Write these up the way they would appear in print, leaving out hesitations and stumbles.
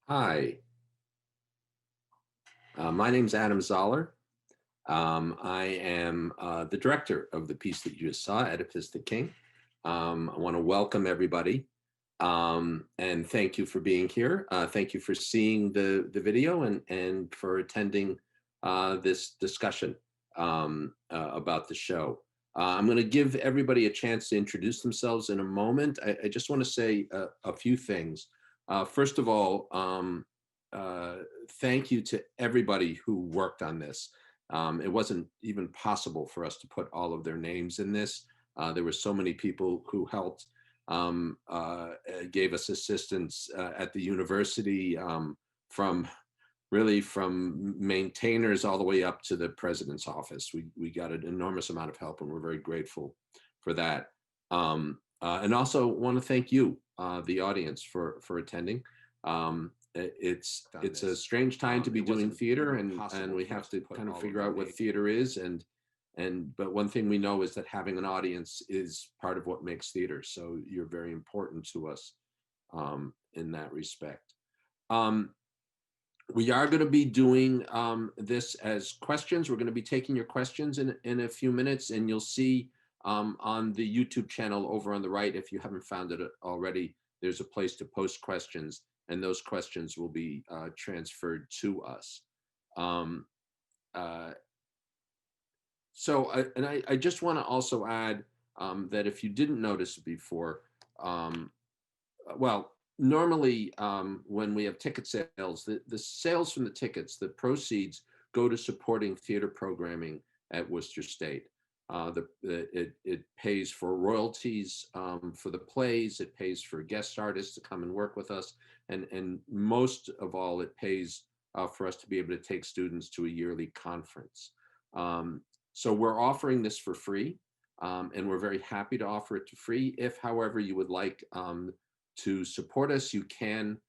Hi, my name's Adam Zoller. I am the director of the piece that you just saw, Oedipus the King. I want to welcome everybody and thank you for being here. Thank you for seeing the video and for attending this discussion about the show. I'm going to give everybody a chance to introduce themselves in a moment. I just want to say a few things. First of all, uh, thank you to everybody who worked on this. It wasn't even possible for us to put all of their names in this. There were so many people who helped, gave us assistance at the university, from from maintainers all the way up to the president's office. We got an enormous amount of help, and we're very grateful for that. And also want to thank you, the audience, for attending. It's a strange time to be doing theater, and we have to kind of figure out what theater is, but one thing we know is that having an audience is part of what makes theater. So you're very important to us in that respect. We are going to be doing this as questions. We're going to be taking your questions in a few minutes, and you'll see on the YouTube channel over on the right, if you haven't found it already, there's a place to post questions, and those questions will be transferred to us. I just want to also add that if you didn't notice before, well, normally when we have ticket sales, the sales from the tickets, the proceeds go to supporting theater programming at Worcester State. It pays for royalties for the plays. It pays for guest artists to come and work with us, and most of all, it pays for us to be able to take students to a yearly conference. So we're offering this for free, and we're very happy to offer it to free. If, however, you would like to support us, you can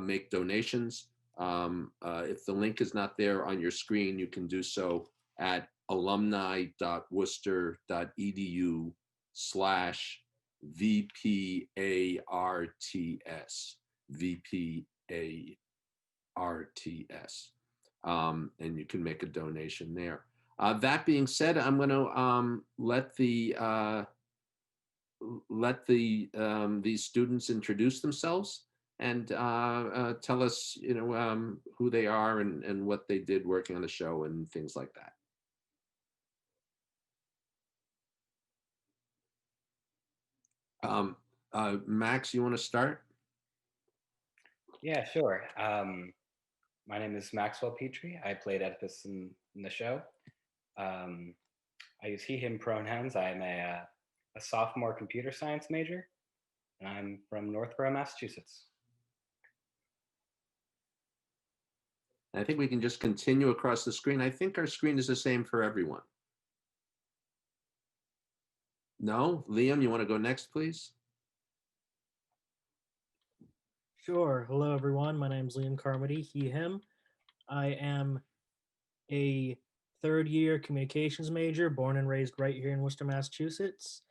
make donations. If the link is not there on your screen, you can do so at alumni.worcester.edu/VPARTS, VPARTS. And you can make a donation there. That being said, I'm going to let these students introduce themselves and tell us, who they are and what they did working on the show and things like that. Max, you want to start? Yeah, sure. My name is Maxwell Petrie. I played Oedipus in the show. I use he, him pronouns. I'm a sophomore computer science major, and I'm from Northborough, Massachusetts. I think we can just continue across the screen. I think our screen is the same for everyone. No? Liam, you want to go next, please? Sure. Hello, everyone. My name is Liam Carmody, he, him. I am a third-year communications major, born and raised right here in Worcester, Massachusetts.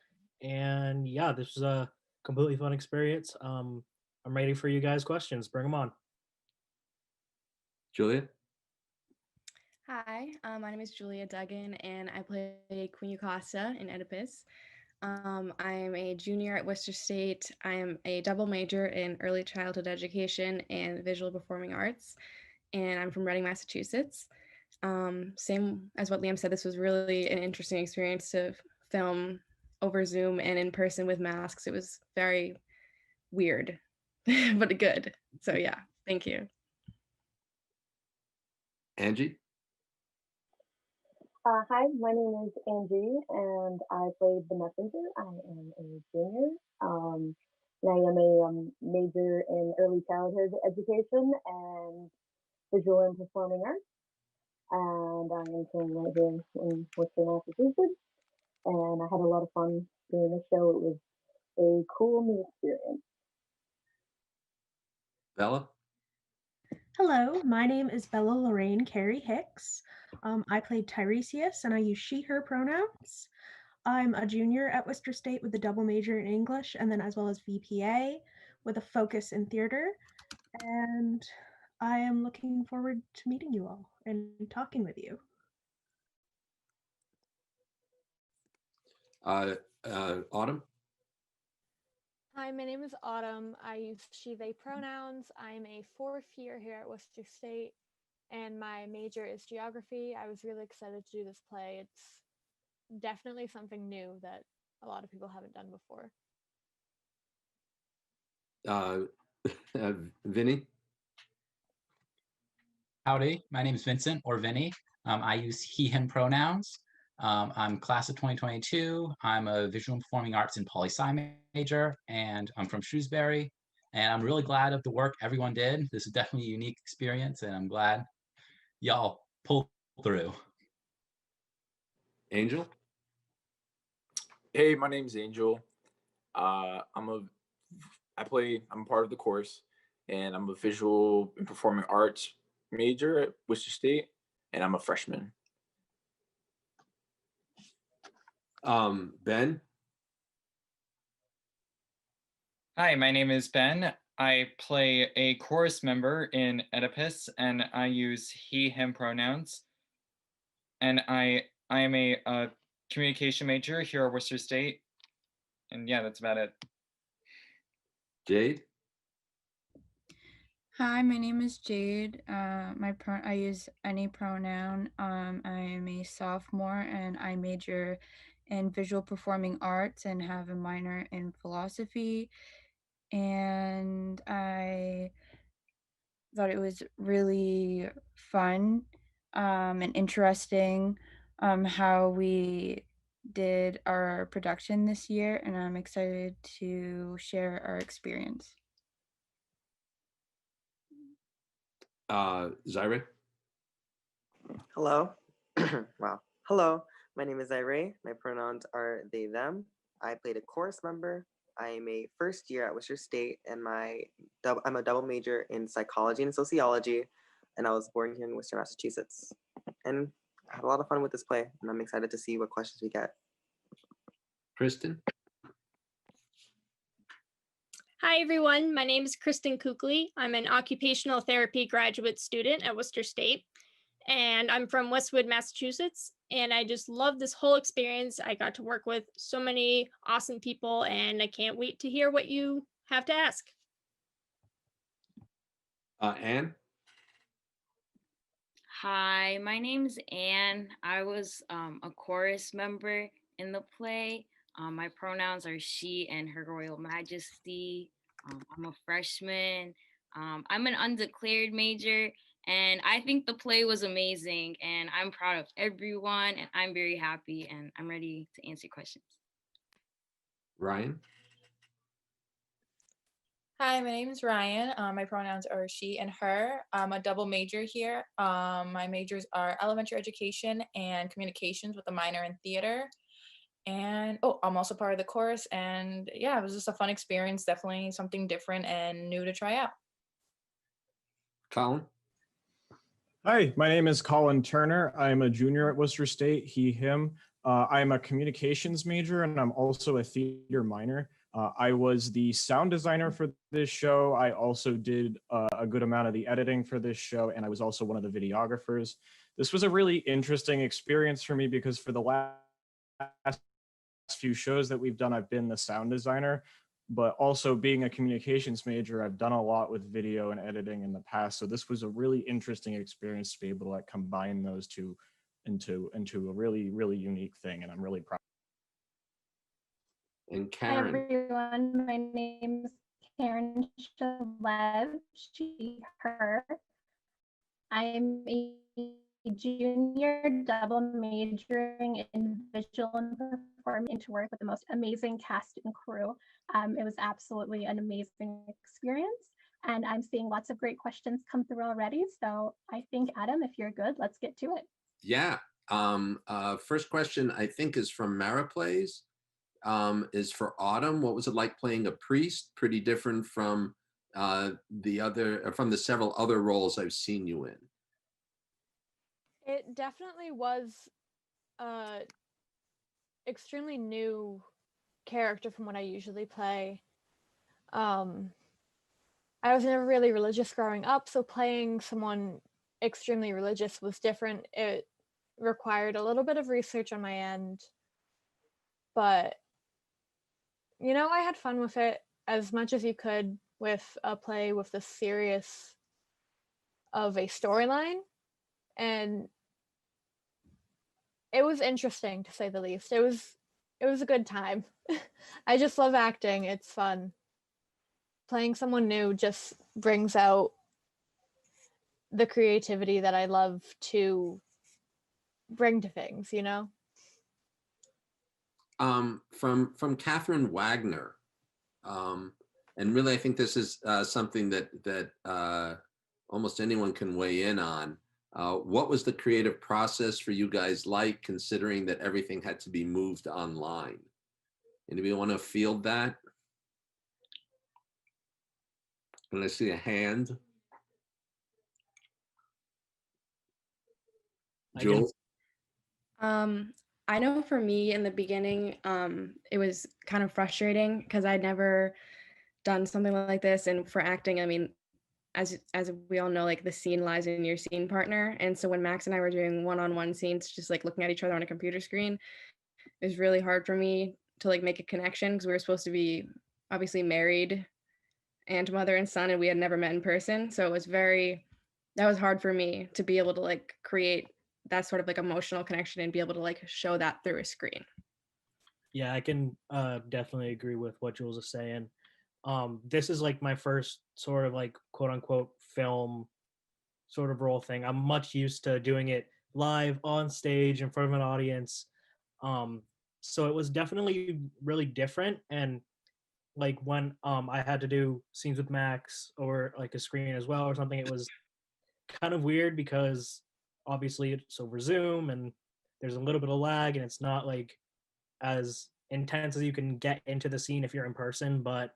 And yeah, this was a completely fun experience. I'm ready for you guys' questions. Bring them on. Julia? Hi, my name is Julia Duggan, and I play Queen Eucosta in Oedipus. I'm a junior at Worcester State. I am a double major in early childhood education and visual performing arts, and I'm from Reading, Massachusetts. Same as what Liam said, this was really an interesting experience to film over Zoom and in person with masks. It was very weird, but good. So yeah, thank you. Angie? Hi, my name is Angie, and I played the messenger. I am a junior, and I am a major in early childhood education and visual and performing arts. And I am from right here in Worcester, Massachusetts. And I had a lot of fun doing the show. It was a cool new experience. Bella? Hello, my name is Bella Lorraine Carey Hicks. I played Tiresias and I use she, her pronouns. I'm a junior at Worcester State with a double major in English and then as well as VPA with a focus in theater. and I am looking forward to meeting you all and talking with you. Autumn? Hi, my name is Autumn. I use she, they pronouns. I'm a fourth year here at Worcester State, and my major is geography. I was really excited to do this play. It's definitely something new that a lot of people haven't done before. Vinny? Howdy, my name is Vincent, or Vinny. I use he, him pronouns. I'm class of 2022. I'm a visual and performing arts and poli-sci major, and I'm from Shrewsbury. And I'm really glad of the work everyone did. This is definitely a unique experience, and I'm glad y'all pulled through. Angel? Hey, my name's Angel. I'm part of the course, and I'm a visual and performing arts major at Worcester State, and I'm a freshman. Ben? Hi, my name is Ben. I play a chorus member in Oedipus, and I use he, him pronouns. And I am a communication major here at Worcester State. And yeah, that's about it. Jade? Hi, my name is Jade. I use any pronoun. I am a sophomore and I major in visual performing arts and have a minor in philosophy. And I thought it was really fun and interesting how we did our production this year, and I'm excited to share our experience. Zaire? Hello. Wow. Hello. My name is Zaire. My pronouns are they, them. I played a chorus member. I am a first year at Worcester State, and I'm a double major in psychology and sociology, and I was born here in Worcester, Massachusetts. And I had a lot of fun with this play, and I'm excited to see what questions we get. Kristen? Hi, everyone. My name is Kristen Kukley. I'm an occupational therapy graduate student at Worcester State, and I'm from Westwood, Massachusetts. And I just love this whole experience. I got to work with so many awesome people, and I can't wait to hear what you have to ask. Anne? Hi, my name's Anne. I was a chorus member in the play. My pronouns are she and her royal majesty. I'm a freshman. I'm an undeclared major, and I think the play was amazing, and I'm proud of everyone, and I'm very happy, and I'm ready to answer questions. Ryan? Hi, my name is Ryan. My pronouns are she and her. I'm a double major here. My majors are elementary education and communications with a minor in theater. And I'm also part of the chorus. And yeah, it was just a fun experience. Definitely something different and new to try out. Colin? Hi, my name is Colin Turner. I'm a junior at Worcester State, he, him. I'm a communications major, and I'm also a theater minor. I was the sound designer for this show. I also did a good amount of the editing for this show, and I was also one of the videographers. This was a really interesting experience for me because for the last few shows that we've done, I've been the sound designer, but also being a communications major, I've done a lot with video and editing in the past. So this was a really interesting experience to be able to like combine those two into a really, really unique thing. And I'm really proud. And Karen? Hi, everyone. My name is Karen Shalev, she, her. I'm a junior double majoring in visual and performing to work with the most amazing cast and crew. It was absolutely an amazing experience, and I'm seeing lots of great questions come through already. So I think, Adam, if you're good, let's get to it. Yeah. First question, I think, is from Mariplays. Is for Autumn. What was it like playing a priest? Pretty different from the several other roles I've seen you in. It definitely was extremely new character from what I usually play. I I was never really religious growing up, so playing someone extremely religious was different. It required a little bit of research on my end, but I had fun with it as much as you could with a play with the serious of a storyline, and it was interesting to say the least. It was a good time. I just love acting. It's fun. Playing someone new just brings out the creativity that I love to bring to things, From Catherine Wagner, and really, I think this is something that almost anyone can weigh in on. What was the creative process for you guys like, considering that everything had to be moved online? Anybody want to field that? Can I see a hand? Jules? I know for me in the beginning, it was kind of frustrating because I'd never done something like this. And for acting, I mean, as we all know, like the scene lies in your scene partner. And so when Max and I were doing one-on-one scenes, just like looking at each other on a computer screen, it was really hard for me to like make a connection because we were supposed to be obviously married and mother and son, and we had never met in person. So that was hard for me to be able to like create that sort of like emotional connection and be able to like show that through a screen. Yeah, I can definitely agree with what Jules is saying. This is like my first sort of like quote unquote film sort of role thing. I'm much used to doing it live on stage in front of an audience. So it was definitely really different. And like when I had to do scenes with Max or like a screen as well or something, it was kind of weird because obviously it's over Zoom and there's a little bit of lag and it's not like as intense as you can get into the scene if you're in person. But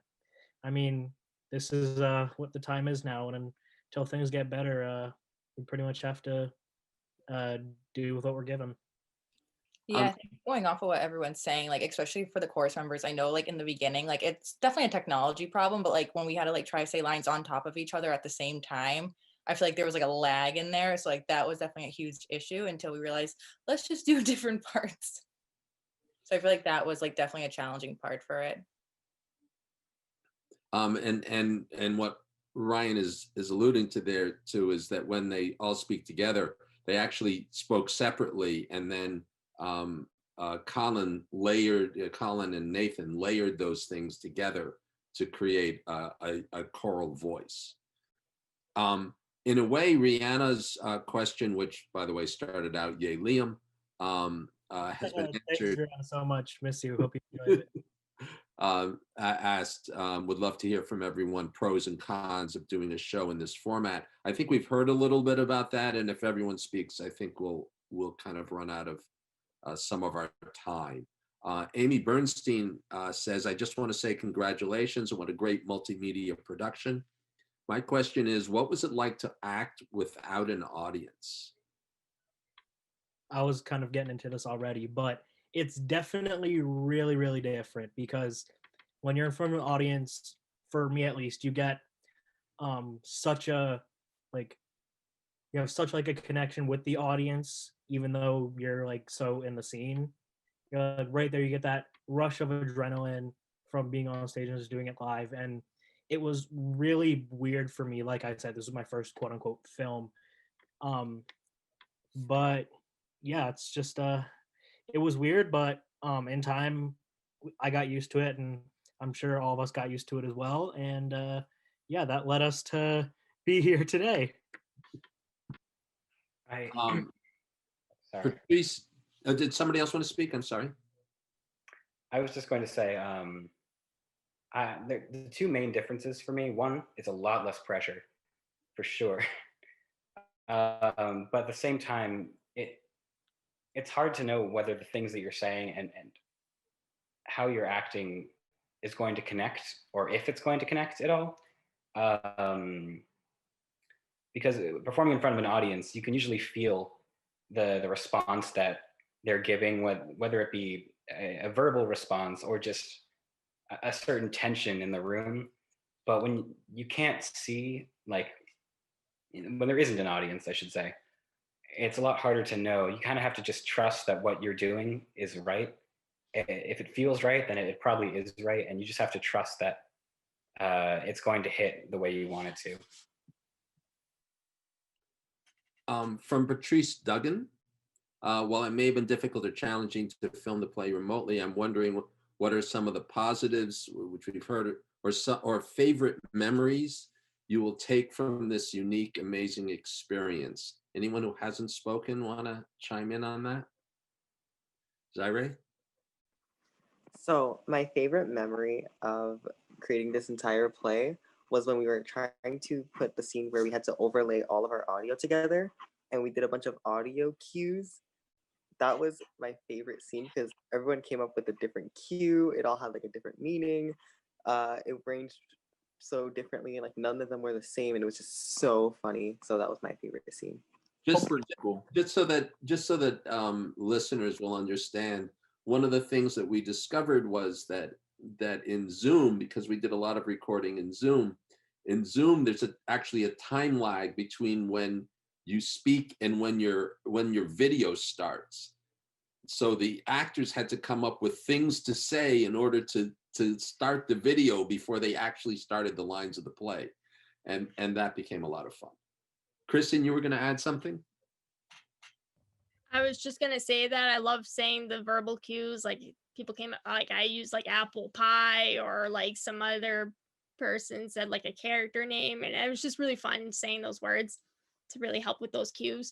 I mean, this is what the time is now, and until things get better, we pretty much have to do with what we're given. Yeah, I think going off of what everyone's saying, like especially for the chorus members, I know like in the beginning, like it's definitely a technology problem, but like when we had to like try to say lines on top of each other at the same time, I feel like there was like a lag in there. So like that was definitely a huge issue until we realized let's just do different parts. So I feel like that was like definitely a challenging part for it. And what Ryan is alluding to there too is that when they all speak together, they actually spoke separately, and then Colin and Nathan layered those things together to create a choral voice. In a way, Rihanna's question, which by the way started out "Yay, Liam," has been answered. Thanks, Rihanna, so much. Miss you. Hope you enjoyed it. Asked, would love to hear from everyone pros and cons of doing a show in this format. I think we've heard a little bit about that, and if everyone speaks, I think we'll kind of run out of some of our time. Amy Bernstein says, I just want to say congratulations and what a great multimedia production. My question is, what was it like to act without an audience? I was kind of getting into this already, but it's definitely really, really different because when you're in front of an audience, for me at least, you get such a like you have such like a connection with the audience, even though you're like so in the scene. You're like, right there, you get that rush of adrenaline from being on stage and just doing it live. And it was really weird for me. Like I said, this was my first quote unquote film. But yeah, it's just it was weird, but in time I got used to it, and I'm sure all of us got used to it as well. And yeah, that led us to be here today. Sorry. Patrice, did somebody else want to speak? I'm sorry. I was just going to say, the two main differences for me, one, it's a lot less pressure, for sure. But at the same time, it's hard to know whether the things that you're saying and how you're acting is going to connect, or if it's going to connect at all. Because performing in front of an audience, you can usually feel the response that they're giving, whether it be a verbal response or just a certain tension in the room. But when you can't see, like, when there isn't an audience, I should say, it's a lot harder to know. You kind of have to just trust that what you're doing is right. If it feels right, then it probably is right, and you just have to trust that it's going to hit the way you want it to. From Patrice Duggan, while it may have been difficult or challenging to film the play remotely, I'm wondering what are some of the positives, which we've heard, or favorite memories you will take from this unique, amazing experience. Anyone who hasn't spoken want to chime in on that? Zaire? So my favorite memory of creating this entire play was when we were trying to put the scene where we had to overlay all of our audio together, and we did a bunch of audio cues. That was my favorite scene because everyone came up with a different cue. It all had like a different meaning. It ranged so differently, and like none of them were the same, and it was just so funny. So that was my favorite scene. Just so that listeners will understand, one of the things that we discovered was that in Zoom, because we did a lot of recording in Zoom, there's actually a time lag between when you speak and when your video starts. So the actors had to come up with things to say in order to start the video before they actually started the lines of the play, and that became a lot of fun. Kristen, you were going to add something? I was just gonna say that I love saying the verbal cues. Like people came, like I use like apple pie, or like some other person said like a character name, and it was just really fun saying those words to really help with those cues.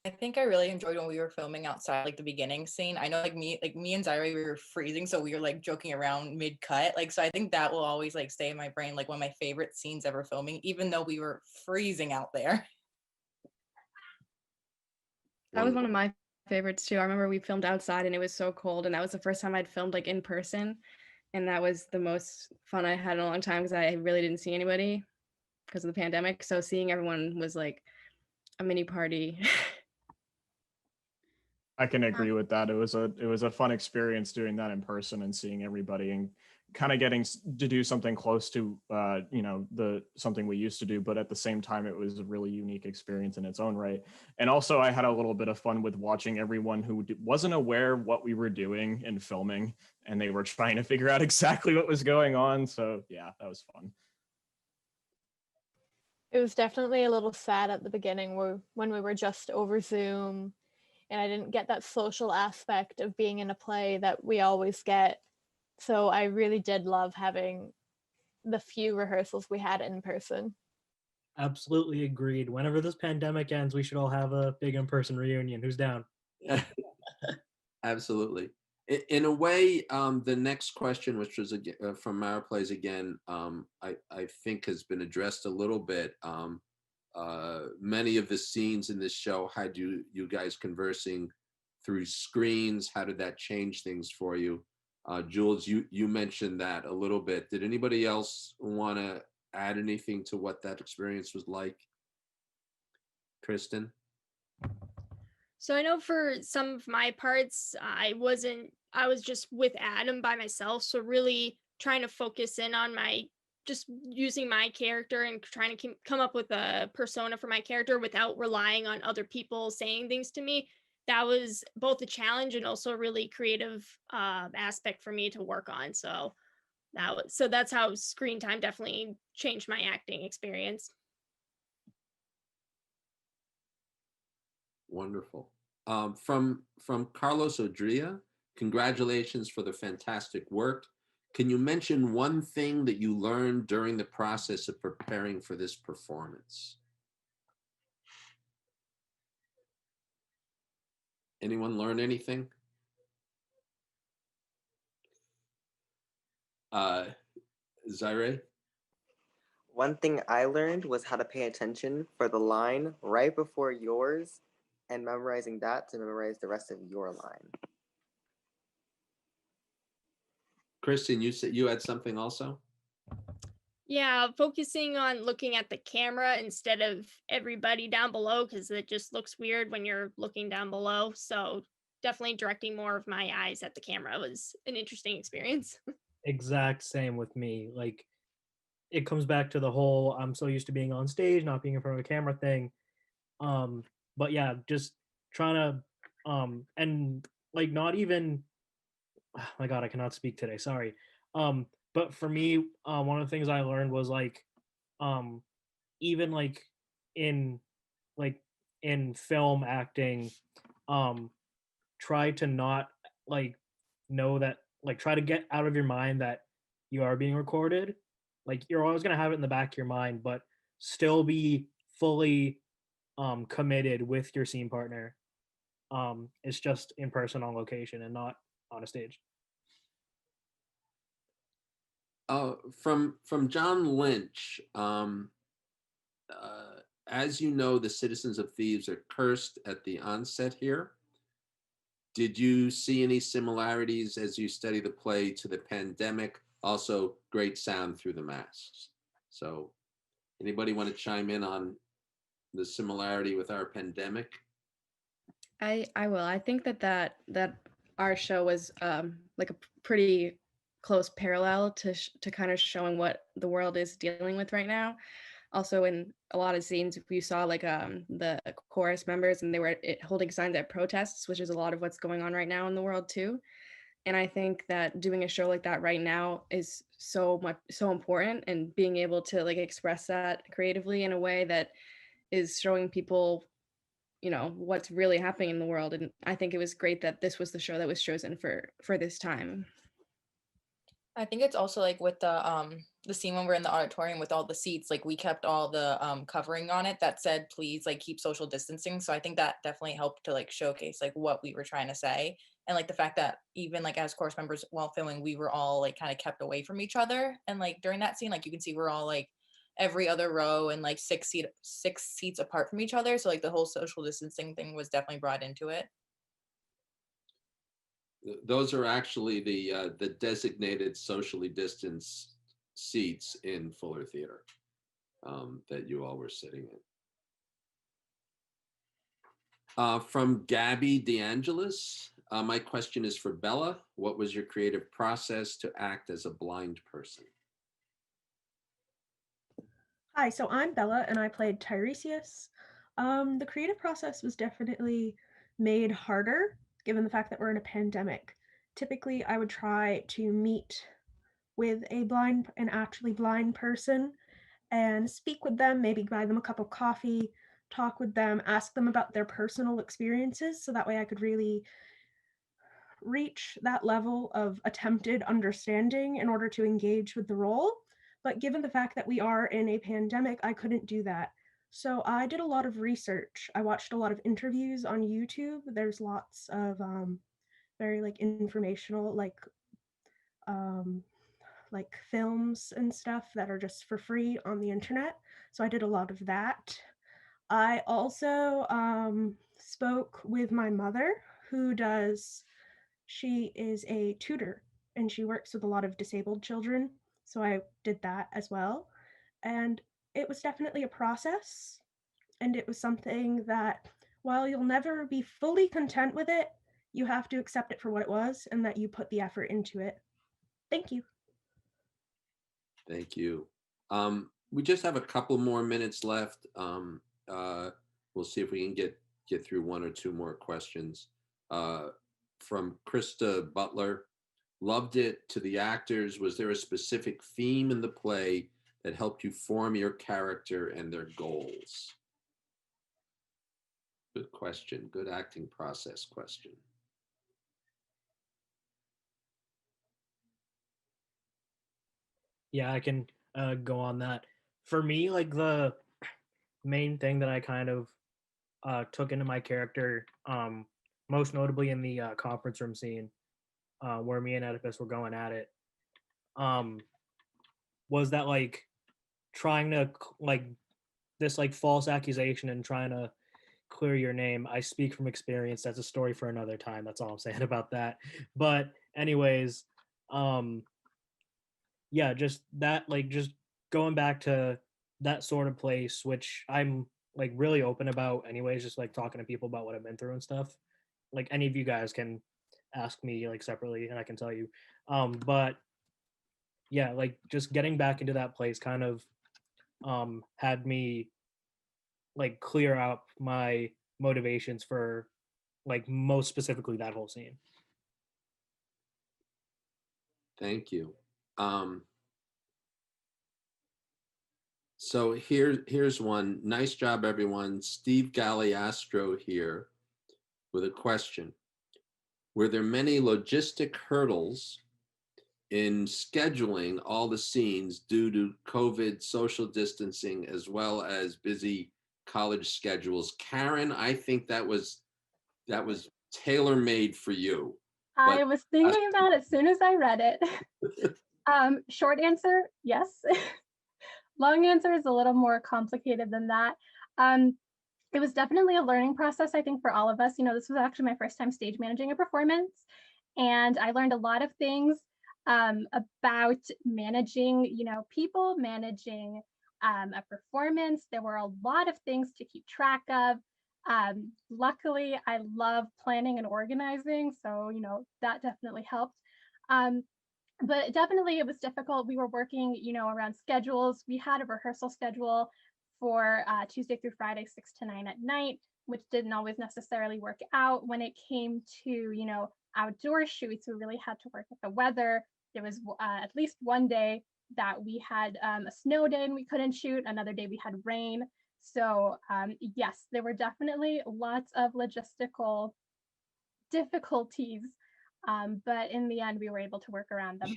I think I really enjoyed when we were filming outside, like the beginning scene. I know like me and Zaire, we were freezing, so we were like joking around mid-cut. Like, so I think that will always like stay in my brain, like one of my favorite scenes ever filming, even though we were freezing out there. That was one of my favorites too. I remember we filmed outside and it was so cold, and that was the first time I'd filmed like in person, and that was the most fun I had in a long time because I really didn't see anybody because of the pandemic. So seeing everyone was like a mini party. I can agree with that. It was a fun experience doing that in person and seeing everybody and kind of getting to do something close to something we used to do, but at the same time it was a really unique experience in its own right. And also I had a little bit of fun with watching everyone who wasn't aware what we were doing in filming, and they were trying to figure out exactly what was going on. So yeah, that was fun. It was definitely a little sad at the beginning when we were just over Zoom, and I didn't get that social aspect of being in a play that we always get. So I really did love having the few rehearsals we had in person. Absolutely agreed. Whenever this pandemic ends, we should all have a big in-person reunion. Who's down? Absolutely. In a way, the next question, which was from Mara Plays again, I think has been addressed a little bit. Many of the scenes in this show had you guys conversing through screens. How did that change things for you? Jules, you mentioned that a little bit. Did anybody else want to add anything to what that experience was like? Kristen? So I know for some of my parts, I was just with Adam by myself. So really trying to focus in on just using my character and trying to come up with a persona for my character without relying on other people saying things to me. That was both a challenge and also a really creative aspect for me to work on. So that's how screen time definitely changed my acting experience. Wonderful. From Carlos Odria, congratulations for the fantastic work. Can you mention one thing that you learned during the process of preparing for this performance? Anyone learn anything? Zaire? One thing I learned was how to pay attention for the line right before yours and memorizing that to memorize the rest of your line. Kristen, you said you had something also? Yeah, focusing on looking at the camera instead of everybody down below, because it just looks weird when you're looking down below. So definitely directing more of my eyes at the camera was an interesting experience. Exact same with me. Like it comes back to the whole I'm so used to being on stage, not being in front of a camera thing. But yeah, just trying to and like not even oh my god, I cannot speak today. Sorry. But for me, one of the things I learned was like um even in like in film acting, um try to not like know that like try to get out of your mind that you are being recorded. Like you're always gonna have it in the back of your mind, but still be fully committed with your scene partner. It's just in person on location and not on a stage. From John Lynch, as you know, the citizens of Thebes are cursed at the onset here. Did you see any similarities as you study the play to the pandemic? Also, great sound through the masks. So, anybody want to chime in on the similarity with our pandemic? I will. I think that our show was like a pretty close parallel to kind of showing what the world is dealing with right now. Also, in a lot of scenes, we saw like the chorus members, and they were holding signs at protests, which is a lot of what's going on right now in the world too. And I think that doing a show like that right now is so important, and being able to like express that creatively in a way that is showing people, you know, what's really happening in the world. And I think it was great that this was the show that was chosen for this time. I think it's also like with the scene when we're in the auditorium with all the seats, like we kept all the covering on it that said please like keep social distancing. So I think that definitely helped to like showcase like what we were trying to say. And like the fact that even like as chorus members while filming, we were all like kind of kept away from each other. And like during that scene, like you can see we're all like every other row and like six seats apart from each other. So like the whole social distancing thing was definitely brought into it. Those are actually the designated socially distanced seats in Fuller Theater that you all were sitting in. From Gabby DeAngelis, my question is for Bella. What was your creative process to act as a blind person? Hi, so I'm Bella and I played Tiresias. The creative process was definitely made harder given the fact that we're in a pandemic. Typically, I would try to meet with an actually blind person and speak with them, maybe buy them a cup of coffee, talk with them, ask them about their personal experiences so that way I could really reach that level of attempted understanding in order to engage with the role. But given the fact that we are in a pandemic, I couldn't do that. So I did a lot of research. I watched a lot of interviews on YouTube. There's lots of very like informational um, like films and stuff that are just for free on the internet. So I did a lot of that. I also spoke with my mother, she is a tutor and she works with a lot of disabled children. So I did that as well. And it was definitely a process. And it was something that, while you'll never be fully content with it, you have to accept it for what it was and that you put the effort into it. Thank you. Thank you. We just have a couple more minutes left. We'll see if we can get through one or two more questions. From Krista Butler, loved it to the actors. Was there a specific theme in the play that helped you form your character and their goals? Good question. Good acting process question. Yeah, I can go on that. For me, like the main thing that I kind of took into my character, most notably in the conference room scene where me and Oedipus were going at it, was that like trying to like this like false accusation and trying to clear your name. I speak from experience. That's a story for another time. That's all I'm saying about that. But anyways, yeah, just that like just going back to that sort of place, which I'm like really open about anyways, just like talking to people about what I've been through and stuff. Like any of you guys can ask me like separately and I can tell you. But yeah, like just getting back into that place kind of had me like clear up my motivations for like most specifically that whole scene. Thank you. So here's one. Nice job, everyone. Steve Galliastro here with a question. Were there many logistic hurdles in scheduling all the scenes due to COVID, social distancing, as well as busy college schedules? Karen, I think that was tailor-made for you. I was thinking about it as soon as I read it. Short answer, yes. Long answer is a little more complicated than that. It was definitely a learning process, I think, for all of us. You know, this was actually my first time stage managing a performance, and I learned a lot of things about managing, you know, people, managing a performance. There were a lot of things to keep track of. Luckily, I love planning and organizing, so, you know, that definitely helped. But definitely it was difficult. We were working, you know, around schedules. We had a rehearsal schedule for Tuesday through Friday, 6 to 9 at night, which didn't always necessarily work out. When it came to, you know, outdoor shoots, we really had to work with the weather. There was at least one day that we had a snow day and we couldn't shoot. Another day we had rain. So yes, there were definitely lots of logistical difficulties, but in the end, we were able to work around them.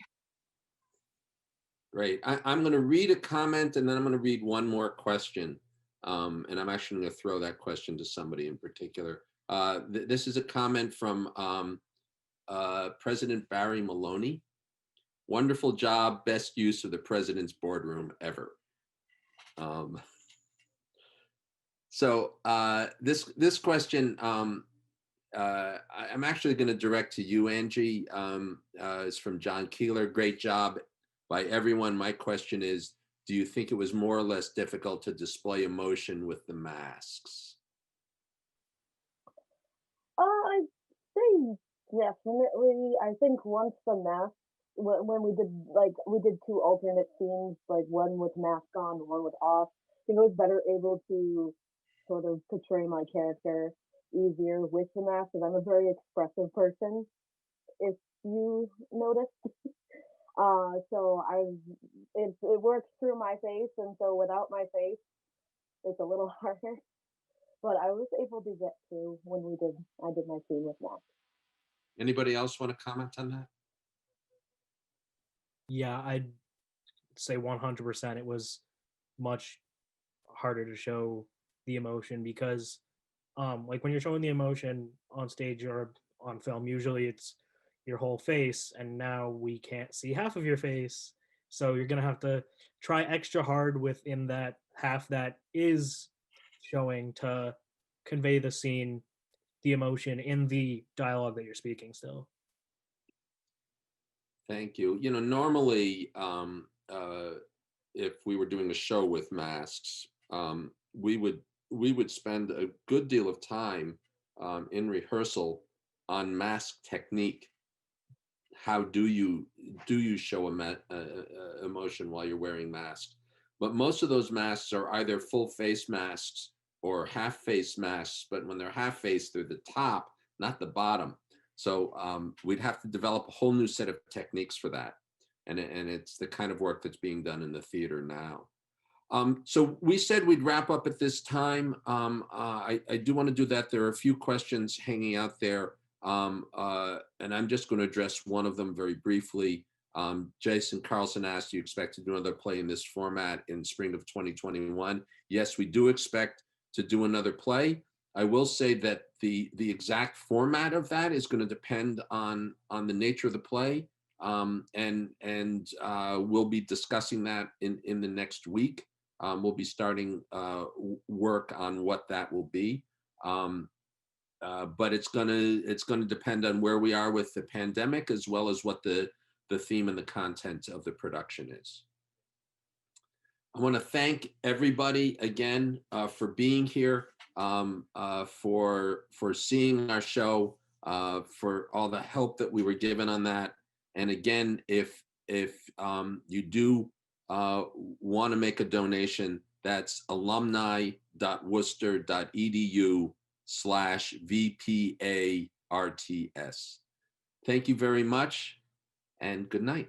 Great. I'm going to read a comment and then I'm going to read one more question. And I'm actually going to throw that question to somebody in particular. This is a comment from President Barry Maloney. Wonderful job. Best use of the president's boardroom ever. So this question, I'm actually going to direct to you, Angie. It's from John Keeler. Great job by everyone. My question is, do you think it was more or less difficult to display emotion with the masks? I'd say definitely. I think once the mask, when we did two alternate scenes, like one with mask on, one with off, I think I was better able to sort of portray my character easier with the mask, because I'm a very expressive person, if you noticed. So it works through my face, and so without my face, it's a little harder. But I was able to get through when I did my scene with mask. Anybody else want to comment on that? Yeah, I'd say 100%. It was much harder to show the emotion because like when you're showing the emotion on stage or on film, usually it's your whole face, and now we can't see half of your face, so you're gonna have to try extra hard within that half that is showing to convey the scene, the emotion in the dialogue that you're speaking still. Thank you. You know, normally if we were doing a show with masks, we would spend a good deal of time in rehearsal on mask technique. How do you show emotion while you're wearing masks? But most of those masks are either full face masks or half face masks. But when they're half face, they're the top, not the bottom. So we'd have to develop a whole new set of techniques for that. And it's the kind of work that's being done in the theater now. So we said we'd wrap up at this time. I do want to do that. There are a few questions hanging out there. And I'm just going to address one of them very briefly. Jason Carlson asked, do you expect to do another play in this format in spring of 2021? Yes, we do expect to do another play. I will say that the exact format of that is going to depend on the nature of the play. And we'll be discussing that in the next week. We'll be starting work on what that will be. But it's gonna depend on where we are with the pandemic, as well as what the theme and the content of the production is. I want to thank everybody again for being here, for seeing our show, for all the help that we were given on that. And again, if if you do want to make a donation, that's alumni.worcester.edu/VPARTS. Thank you very much, and good night.